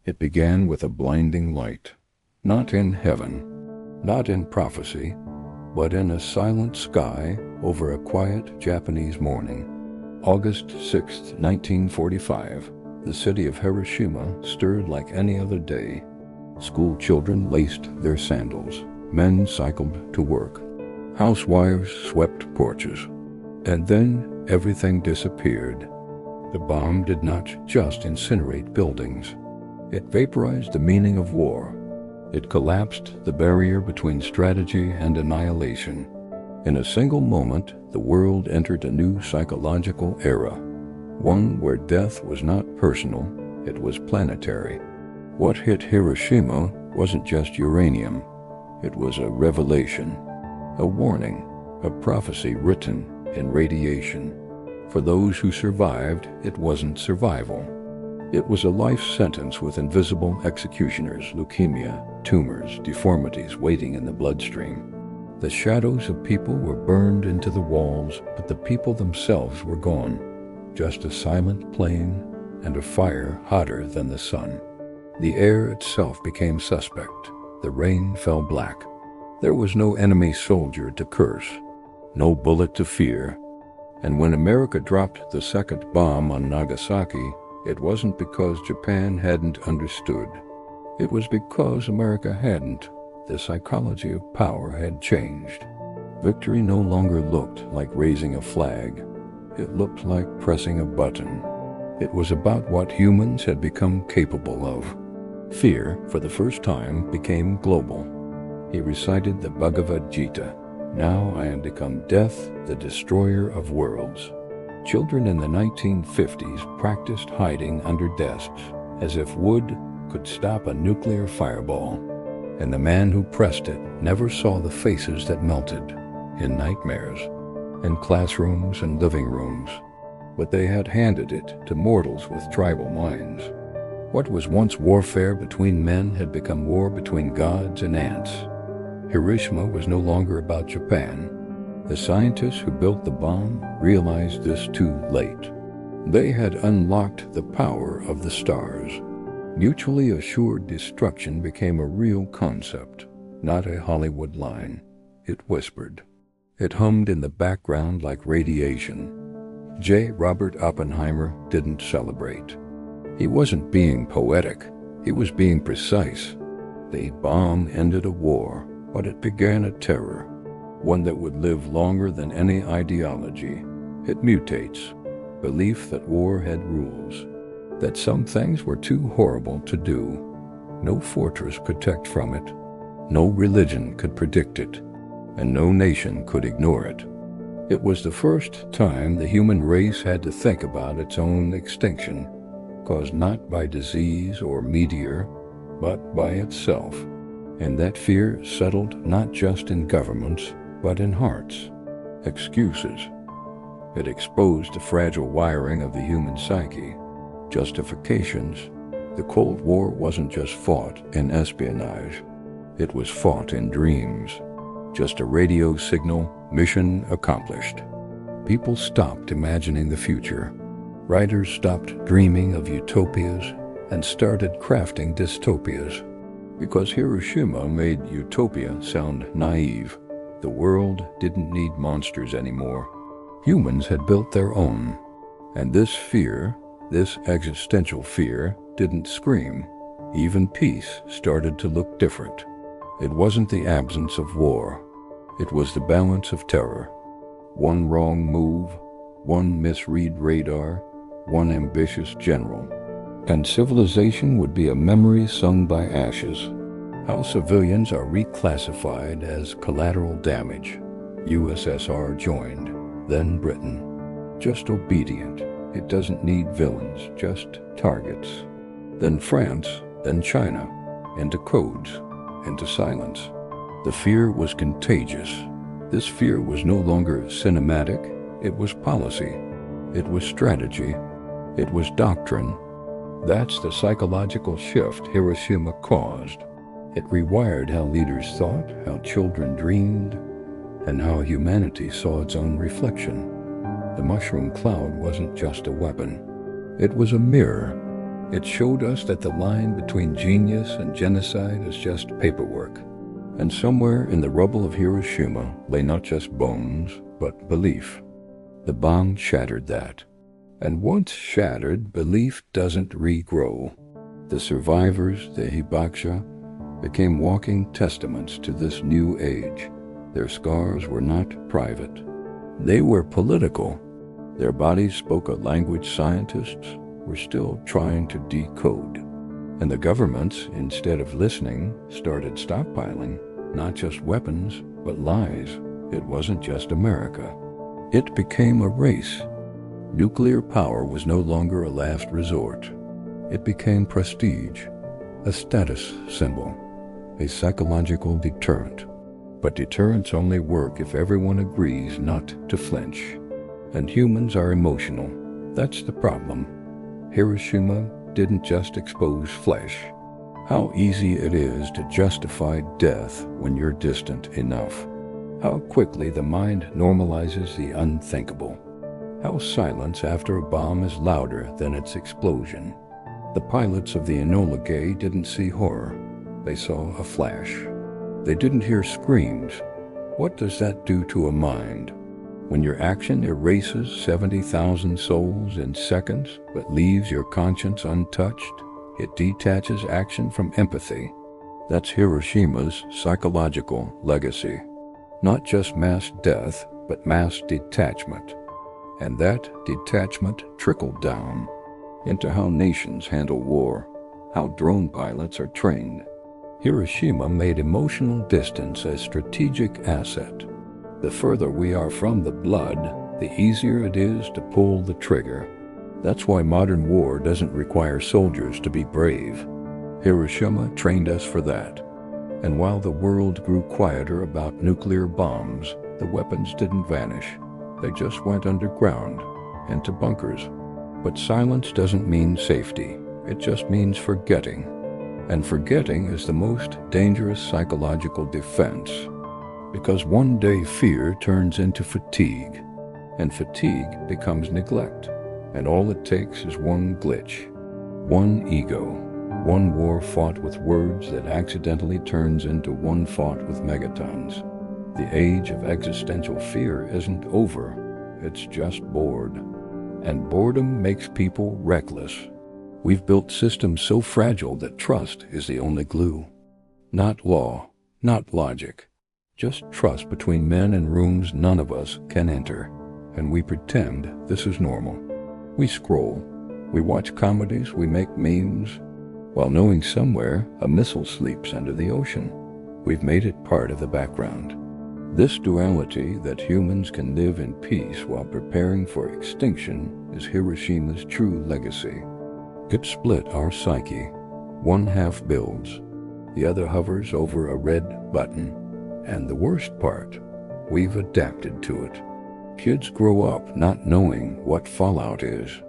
It began with a blinding light, not in heaven, not in prophecy, but in a silent sky over a quiet Japanese morning. August 6, 1945, the city of Hiroshima stirred like any other day. School children laced their sandals, men cycled to work, housewives swept porches, and then everything disappeared. The bomb did not just incinerate buildings. It vaporized the meaning of war. It collapsed the barrier between strategy and annihilation. In a single moment, the world entered a new psychological era, one where death was not personal, it was planetary. What hit Hiroshima wasn't just uranium. It was a revelation, a warning, a prophecy written in radiation. For those who survived, it wasn't survival. It was a life sentence with invisible executioners, leukemia, tumors, deformities waiting in the bloodstream. The shadows of people were burned into the walls, but the people themselves were gone. Just a silent plain and a fire hotter than the sun. The air itself became suspect. The rain fell black. There was no enemy soldier to curse, no bullet to fear. And when America dropped the second bomb on Nagasaki, it wasn't because Japan hadn't understood. It was because America hadn't. The psychology of power had changed. Victory no longer looked like raising a flag. It looked like pressing a button. It was about what humans had become capable of. Fear, for the first time, became global. He recited the Bhagavad Gita. Now I am become death, the destroyer of worlds. Children in the 1950s practiced hiding under desks, as if wood could stop a nuclear fireball. And the man who pressed it never saw the faces that melted, in nightmares, in classrooms and living rooms. But they had handed it to mortals with tribal minds. What was once warfare between men had become war between gods and ants. Hiroshima was no longer about Japan. The scientists who built the bomb realized this too late. They had unlocked the power of the stars. Mutually assured destruction became a real concept, not a Hollywood line. It whispered. It hummed in the background like radiation. J. Robert Oppenheimer didn't celebrate. He wasn't being poetic, he was being precise. The bomb ended a war, but it began a terror, one that would live longer than any ideology. It mutates. Belief that war had rules, that some things were too horrible to do. No fortress could protect from it, no religion could predict it, and no nation could ignore it. It was the first time the human race had to think about its own extinction, caused not by disease or meteor, but by itself. And that fear settled not just in governments, but in hearts. Excuses. It exposed the fragile wiring of the human psyche. Justifications. The Cold War wasn't just fought in espionage. It was fought in dreams. Just a radio signal, mission accomplished. People stopped imagining the future. Writers stopped dreaming of utopias and started crafting dystopias. Because Hiroshima made utopia sound naive. The world didn't need monsters anymore. Humans had built their own. And this fear, this existential fear, didn't scream. Even peace started to look different. It wasn't the absence of war. It was the balance of terror. One wrong move, one misread radar, one ambitious general. And civilization would be a memory sung by ashes. How civilians are reclassified as collateral damage. USSR joined, then Britain. Just obedient. It doesn't need villains, just targets. Then France, then China, into codes, into silence. The fear was contagious. This fear was no longer cinematic, it was policy. It was strategy. It was doctrine. That's the psychological shift Hiroshima caused. It rewired how leaders thought, how children dreamed, and how humanity saw its own reflection. The mushroom cloud wasn't just a weapon. It was a mirror. It showed us that the line between genius and genocide is just paperwork. And somewhere in the rubble of Hiroshima lay not just bones, but belief. The bomb shattered that. And once shattered, belief doesn't regrow. The survivors, the hibakusha, became walking testaments to this new age. Their scars were not private. They were political. Their bodies spoke a language scientists were still trying to decode. And the governments, instead of listening, started stockpiling, not just weapons, but lies. It wasn't just America. It became a race. Nuclear power was no longer a last resort. It became prestige, a status symbol, a psychological deterrent. But deterrents only work if everyone agrees not to flinch. And humans are emotional. That's the problem. Hiroshima didn't just expose flesh. How easy it is to justify death when you're distant enough. How quickly the mind normalizes the unthinkable. How silence after a bomb is louder than its explosion. The pilots of the Enola Gay didn't see horror. They saw a flash. They didn't hear screams. What does that do to a mind? When your action erases 70,000 souls in seconds but leaves your conscience untouched, it detaches action from empathy. That's Hiroshima's psychological legacy. Not just mass death, but mass detachment. And that detachment trickled down into how nations handle war, how drone pilots are trained. Hiroshima made emotional distance a strategic asset. The further we are from the blood, the easier it is to pull the trigger. That's why modern war doesn't require soldiers to be brave. Hiroshima trained us for that. And while the world grew quieter about nuclear bombs, the weapons didn't vanish. They just went underground, into bunkers. But silence doesn't mean safety. It just means forgetting. And forgetting is the most dangerous psychological defense. Because one day fear turns into fatigue, and fatigue becomes neglect. And all it takes is one glitch, one ego, one war fought with words that accidentally turns into one fought with megatons. The age of existential fear isn't over, it's just bored. And boredom makes people reckless. We've built systems so fragile that trust is the only glue. Not law, not logic, just trust between men in rooms none of us can enter. And we pretend this is normal. We scroll, we watch comedies, we make memes, while knowing somewhere a missile sleeps under the ocean. We've made it part of the background. This duality that humans can live in peace while preparing for extinction is Hiroshima's true legacy. It split our psyche. One half builds, the other hovers over a red button. And the worst part, we've adapted to it. Kids grow up not knowing what fallout is.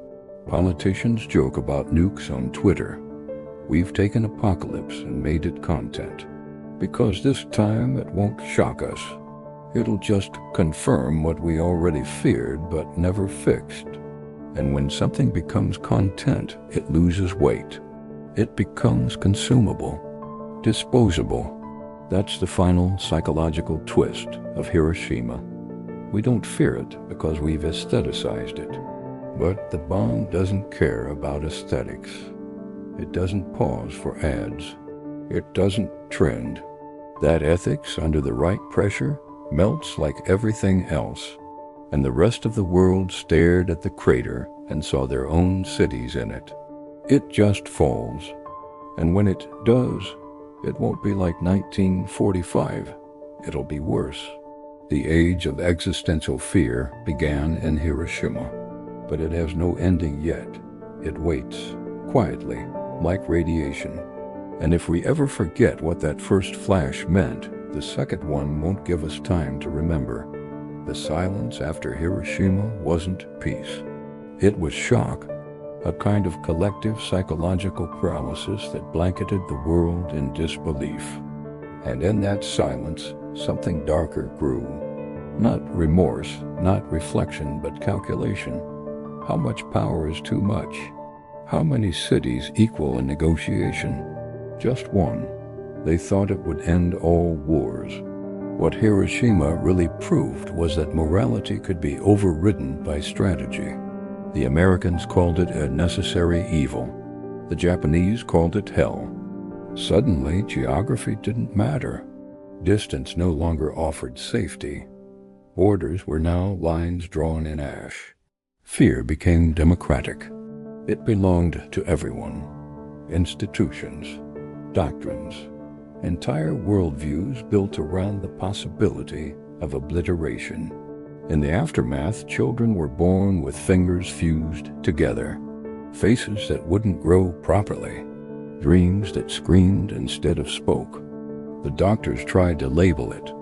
Politicians joke about nukes on Twitter. We've taken apocalypse and made it content. Because this time it won't shock us. It'll just confirm what we already feared but never fixed. And when something becomes content, it loses weight. It becomes consumable, disposable. That's the final psychological twist of Hiroshima. We don't fear it because we've aestheticized it. But the bomb doesn't care about aesthetics. It doesn't pause for ads. It doesn't trend. That ethics under the right pressure melts like everything else. And the rest of the world stared at the crater and saw their own cities in it. It just falls. And when it does, it won't be like 1945. It'll be worse. The age of existential fear began in Hiroshima, but it has no ending yet. It waits, quietly, like radiation. And if we ever forget what that first flash meant, the second one won't give us time to remember. The silence after Hiroshima wasn't peace. It was shock, a kind of collective psychological paralysis that blanketed the world in disbelief. And in that silence, something darker grew. Not remorse, not reflection, but calculation. How much power is too much? How many cities equal in negotiation? Just one. They thought it would end all wars. What Hiroshima really proved was that morality could be overridden by strategy. The Americans called it a necessary evil. The Japanese called it hell. Suddenly, geography didn't matter. Distance no longer offered safety. Borders were now lines drawn in ash. Fear became democratic. It belonged to everyone. Institutions, doctrines, entire worldviews built around the possibility of obliteration. In the aftermath, children were born with fingers fused together, faces that wouldn't grow properly, dreams that screamed instead of spoke. The doctors tried to label it.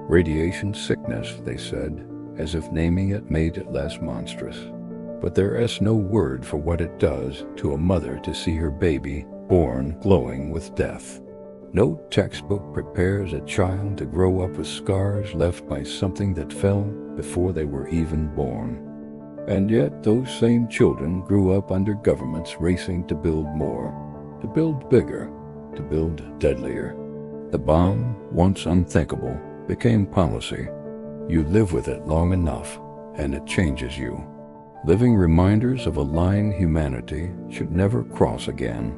Radiation sickness, they said, as if naming it made it less monstrous. But there is no word for what it does to a mother to see her baby born glowing with death. No textbook prepares a child to grow up with scars left by something that fell before they were even born. And yet those same children grew up under governments racing to build more, to build bigger, to build deadlier. The bomb, once unthinkable, became policy. You live with it long enough, and it changes you. Living reminders of a line humanity should never cross again.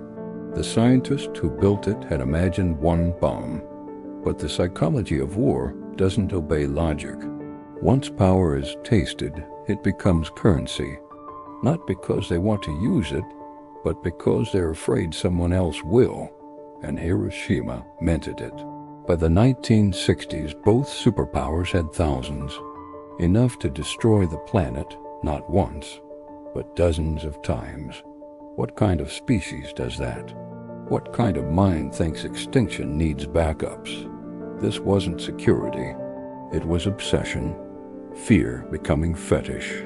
The scientist who built it had imagined one bomb, but the psychology of war doesn't obey logic. Once power is tasted, it becomes currency, not because they want to use it, but because they're afraid someone else will, and Hiroshima meant it. By the 1960s, both superpowers had thousands, enough to destroy the planet not once, but dozens of times. What kind of species does that? What kind of mind thinks extinction needs backups? This wasn't security. It was obsession, fear becoming fetish.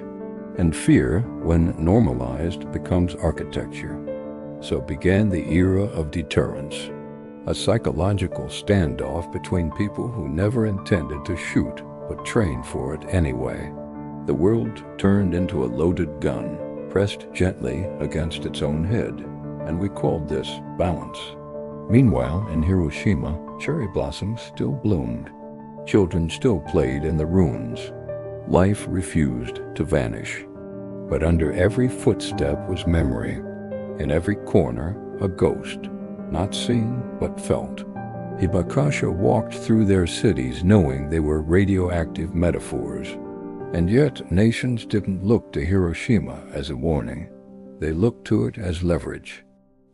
And fear, when normalized, becomes architecture. So began the era of deterrence, a psychological standoff between people who never intended to shoot but trained for it anyway. The world turned into a loaded gun, pressed gently against its own head, and we called this balance. Meanwhile, in Hiroshima, cherry blossoms still bloomed. Children still played in the ruins. Life refused to vanish. But under every footstep was memory. In every corner, a ghost, not seen but felt. Hibakasha walked through their cities knowing they were radioactive metaphors. And yet, nations didn't look to Hiroshima as a warning. They looked to it as leverage.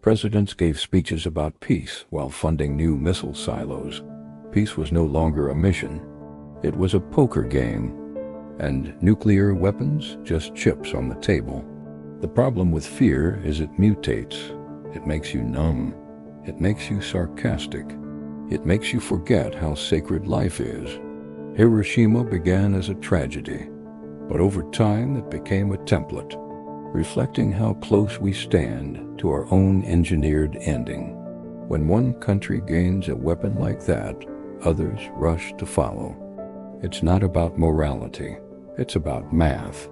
Presidents gave speeches about peace while funding new missile silos. Peace was no longer a mission. It was a poker game. And nuclear weapons, just chips on the table. The problem with fear is it mutates. It makes you numb. It makes you sarcastic. It makes you forget how sacred life is. Hiroshima began as a tragedy, but over time it became a template, reflecting how close we stand to our own engineered ending. When one country gains a weapon like that, others rush to follow. It's not about morality, it's about math,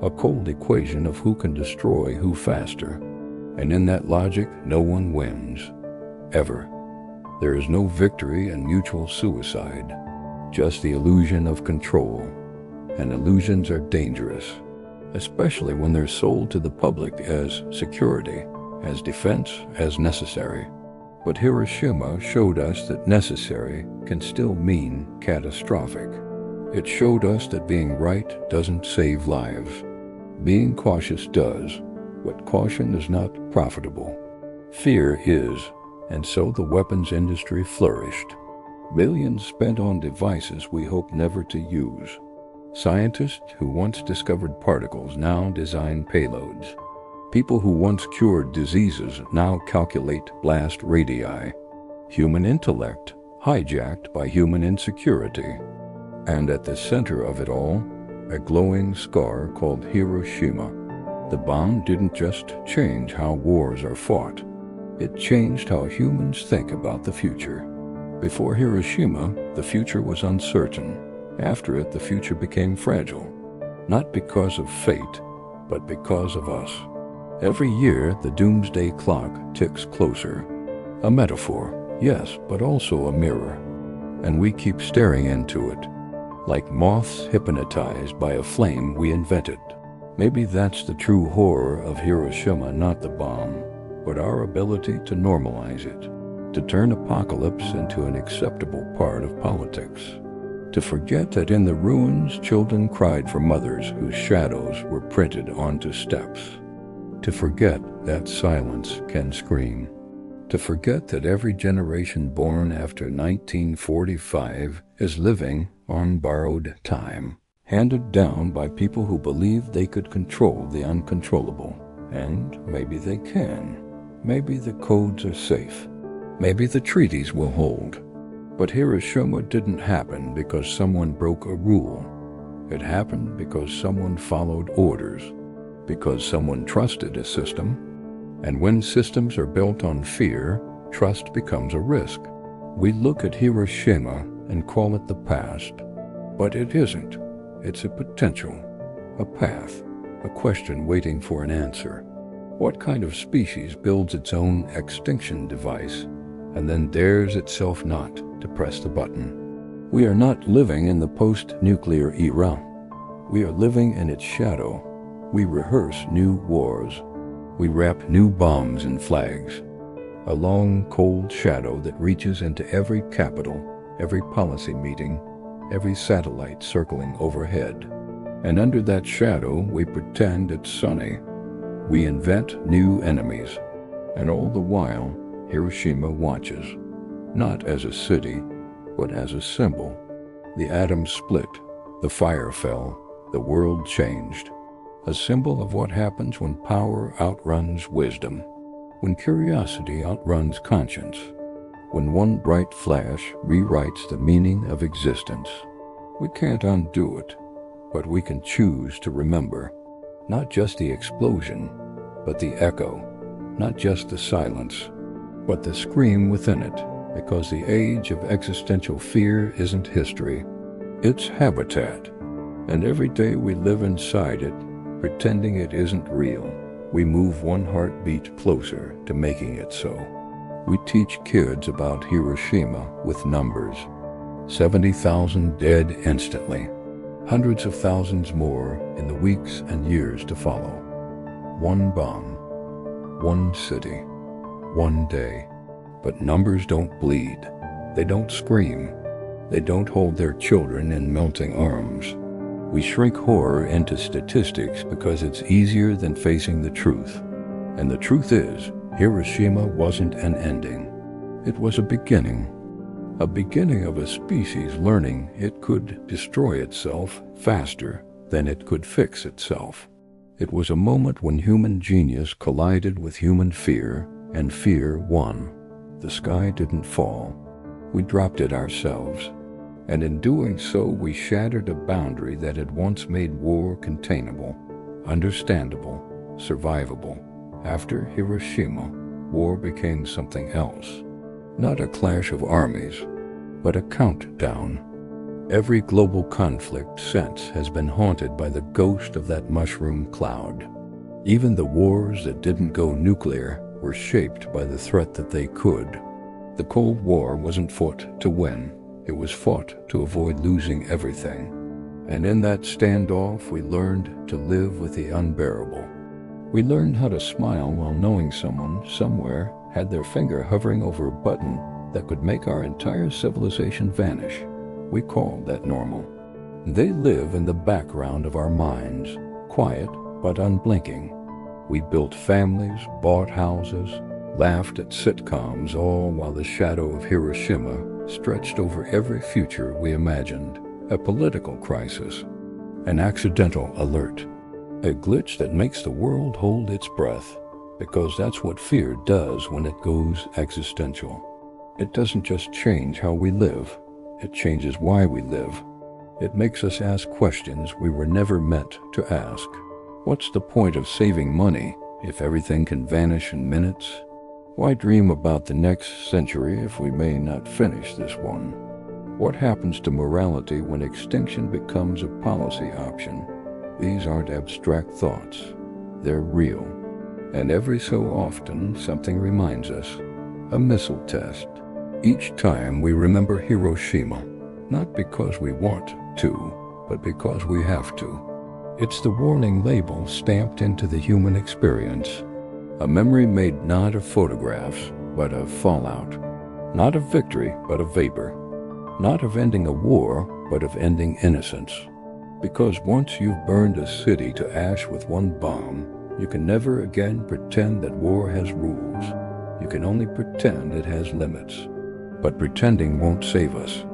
a cold equation of who can destroy who faster. And in that logic, no one wins, ever. There is no victory in mutual suicide, just the illusion of control. And illusions are dangerous, especially when they're sold to the public as security, as defense, as necessary. But Hiroshima showed us that necessary can still mean catastrophic. It showed us that being right doesn't save lives. Being cautious does, but caution is not profitable. Fear is, and so the weapons industry flourished. Billions spent on devices we hope never to use. Scientists who once discovered particles now design payloads. People who once cured diseases now calculate blast radii. Human intellect hijacked by human insecurity. And at the center of it all, a glowing scar called Hiroshima. The bomb didn't just change how wars are fought. It changed how humans think about the future. Before Hiroshima, the future was uncertain. After it, the future became fragile. Not because of fate, but because of us. Every year, the doomsday clock ticks closer. A metaphor, yes, but also a mirror. And we keep staring into it, like moths hypnotized by a flame we invented. Maybe that's the true horror of Hiroshima, not the bomb, but our ability to normalize it, to turn apocalypse into an acceptable part of politics, to forget that in the ruins children cried for mothers whose shadows were printed onto steps, to forget that silence can scream, to forget that every generation born after 1945 is living on borrowed time, handed down by people who believed they could control the uncontrollable. And maybe they can. Maybe the codes are safe. Maybe the treaties will hold. But Hiroshima didn't happen because someone broke a rule. It happened because someone followed orders, because someone trusted a system. And when systems are built on fear, trust becomes a risk. We look at Hiroshima and call it the past, but it isn't. It's a potential, a path, a question waiting for an answer. What kind of species builds its own extinction device and then dares itself not to press the button? We are not living in the post-nuclear era. We are living in its shadow. We rehearse new wars. We wrap new bombs in flags. A long, cold shadow that reaches into every capital, every policy meeting, every satellite circling overhead. And under that shadow, we pretend it's sunny. We invent new enemies. And all the while, Hiroshima watches, not as a city, but as a symbol. The atoms split, the fire fell, the world changed. A symbol of what happens when power outruns wisdom, when curiosity outruns conscience, when one bright flash rewrites the meaning of existence. We can't undo it, but we can choose to remember. Not just the explosion, but the echo. Not just the silence, but the scream within it, because the age of existential fear isn't history. It's habitat. And every day we live inside it, pretending it isn't real, we move one heartbeat closer to making it so. We teach kids about Hiroshima with numbers. 70,000 dead instantly. Hundreds of thousands more in the weeks and years to follow. One bomb, one city, one day. But numbers don't bleed. They don't scream. They don't hold their children in melting arms. We shrink horror into statistics because it's easier than facing the truth. And the truth is, Hiroshima wasn't an ending. It was a beginning of a species learning it could destroy itself faster than it could fix itself. It was a moment when human genius collided with human fear, and fear won. The sky didn't fall. We dropped it ourselves. And in doing so, we shattered a boundary that had once made war containable, understandable, survivable. After Hiroshima, war became something else. Not a clash of armies, but a countdown. Every global conflict since has been haunted by the ghost of that mushroom cloud. Even the wars that didn't go nuclear were shaped by the threat that they could. The Cold War wasn't fought to win. It was fought to avoid losing everything. And in that standoff, we learned to live with the unbearable. We learned how to smile while knowing someone somewhere had their finger hovering over a button that could make our entire civilization vanish. We called that normal. They live in the background of our minds, quiet but unblinking. We built families, bought houses, laughed at sitcoms, all while the shadow of Hiroshima stretched over every future we imagined. A political crisis, an accidental alert, a glitch that makes the world hold its breath, because that's what fear does when it goes existential. It doesn't just change how we live, it changes why we live. It makes us ask questions we were never meant to ask. What's the point of saving money if everything can vanish in minutes? Why dream about the next century if we may not finish this one? What happens to morality when extinction becomes a policy option? These aren't abstract thoughts. They're real. And every so often, something reminds us, a missile test. Each time we remember Hiroshima, not because we want to, but because we have to. It's the warning label stamped into the human experience. A memory made not of photographs, but of fallout. Not of victory, but of vapor. Not of ending a war, but of ending innocence. Because once you've burned a city to ash with one bomb, you can never again pretend that war has rules. You can only pretend it has limits. But pretending won't save us.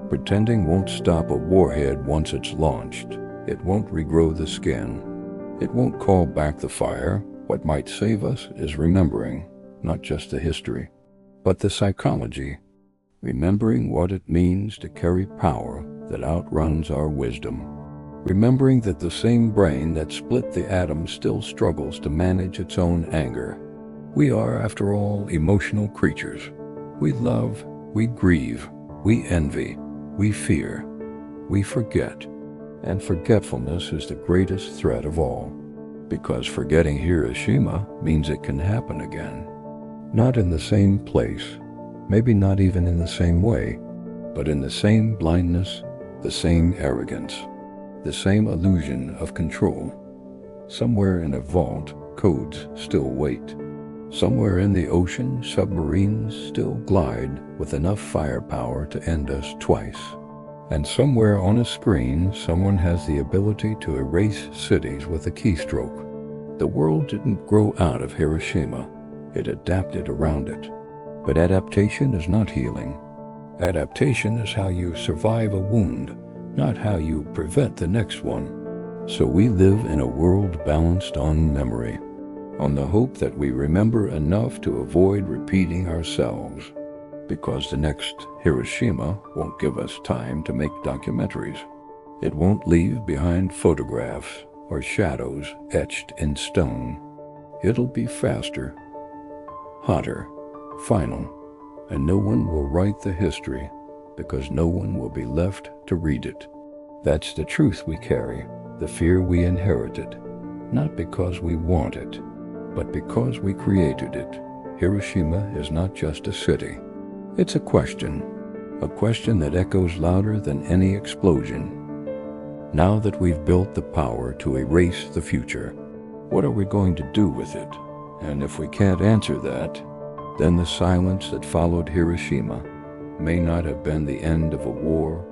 Pretending won't stop a warhead once it's launched. It won't regrow the skin. It won't call back the fire. What might save us is remembering, not just the history, but the psychology. Remembering what it means to carry power that outruns our wisdom. Remembering that the same brain that split the atom still struggles to manage its own anger. We are, after all, emotional creatures. We love, we grieve, we envy, we fear, we forget. And forgetfulness is the greatest threat of all. Because forgetting Hiroshima means it can happen again. Not in the same place, maybe not even in the same way, but in the same blindness, the same arrogance, the same illusion of control. Somewhere in a vault, codes still wait. Somewhere in the ocean, submarines still glide with enough firepower to end us twice. And somewhere on a screen, someone has the ability to erase cities with a keystroke. The world didn't grow out of Hiroshima. It adapted around it. But adaptation is not healing. Adaptation is how you survive a wound, not how you prevent the next one. So we live in a world balanced on memory, on the hope that we remember enough to avoid repeating ourselves. Because the next Hiroshima won't give us time to make documentaries. It won't leave behind photographs or shadows etched in stone. It'll be faster, hotter, final, and no one will write the history because no one will be left to read it. That's the truth we carry, the fear we inherited, not because we want it, but because we created it. Hiroshima is not just a city. It's a question that echoes louder than any explosion. Now that we've built the power to erase the future, what are we going to do with it? And if we can't answer that, then the silence that followed Hiroshima may not have been the end of a war.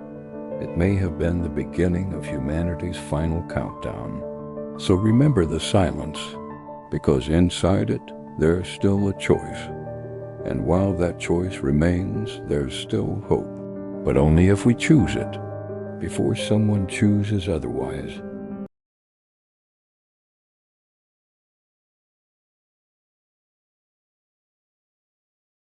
It may have been the beginning of humanity's final countdown. So remember the silence, because inside it, there's still a choice. And while that choice remains, there's still hope. But only if we choose it, before someone chooses otherwise.